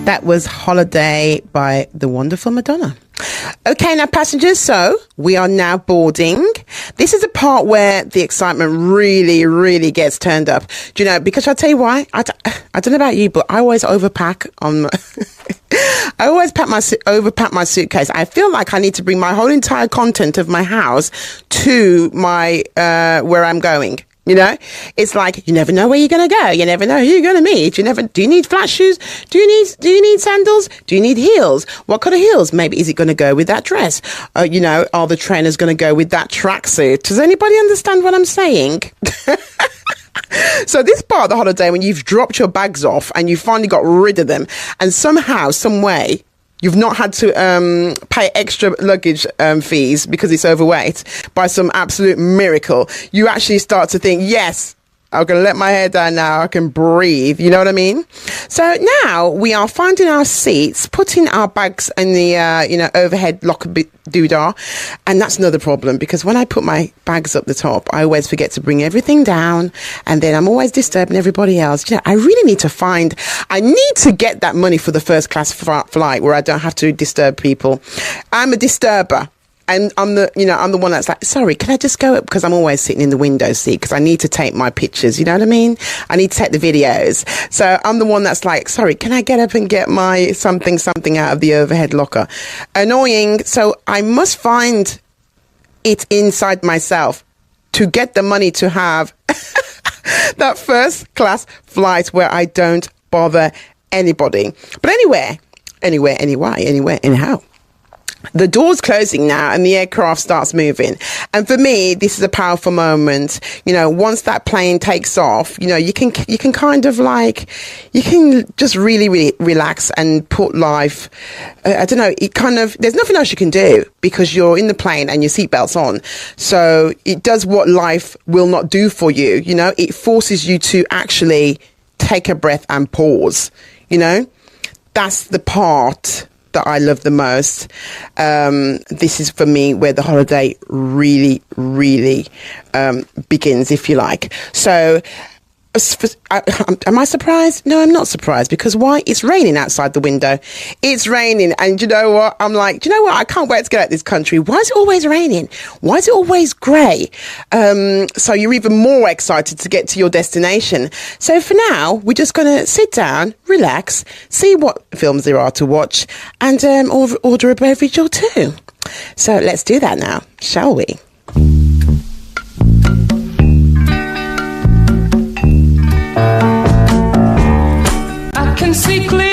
That was Holiday by the wonderful Madonna. Okay, now passengers, so we are now boarding. This is a part where the excitement really, really gets turned up. Do you know, because I'll tell you why. I don't know about you, but I always overpack on... I always overpack my suitcase. I feel like I need to bring my whole entire content of my house to my where I'm going. You know, it's like you never know where you're going to go. You never know who you're going to meet. Do you need flat shoes? Do you need sandals? Do you need heels? What kind of heels? Maybe is it going to go with that dress? You know, are the trainers going to go with that tracksuit? Does anybody understand what I'm saying? So this part of the holiday, when you've dropped your bags off and you finally got rid of them, and somehow, some way, you've not had to pay extra luggage fees because it's overweight by some absolute miracle, you actually start to think, yes, I'm going to let my hair down now. I can breathe. You know what I mean? So now we are finding our seats, putting our bags in the, overhead locker doodah. And that's another problem because when I put my bags up the top, I always forget to bring everything down. And then I'm always disturbing everybody else. You know, I really need to get that money for the first class flight where I don't have to disturb people. I'm a disturber. And I'm the one that's like, sorry, can I just go up? Because I'm always sitting in the window seat because I need to take my pictures. You know what I mean? I need to take the videos. So I'm the one that's like, sorry, can I get up and get my something out of the overhead locker? Annoying. So I must find it inside myself to get the money to have that first class flight where I don't bother anybody. But anyhow. The door's closing now and the aircraft starts moving. And for me, this is a powerful moment. You know, once that plane takes off, you know, you can kind of like, you can just really, really relax and put life, I don't know, there's nothing else you can do because you're in the plane and your seatbelt's on. So it does what life will not do for you. You know, it forces you to actually take a breath and pause. You know, that's the part that I love the most. This is for me where the holiday really, really begins, if you like. So, am I surprised? No, I'm not surprised because why? It's raining outside the window. It's raining, and you know what? I'm like, do you know what? I can't wait to get out of this country. Why is it always raining? Why is it always grey? So you're even more excited to get to your destination. So for now, we're just going to sit down, relax, see what films there are to watch, and order a beverage or two. So let's do that now, shall we? I can see clearly.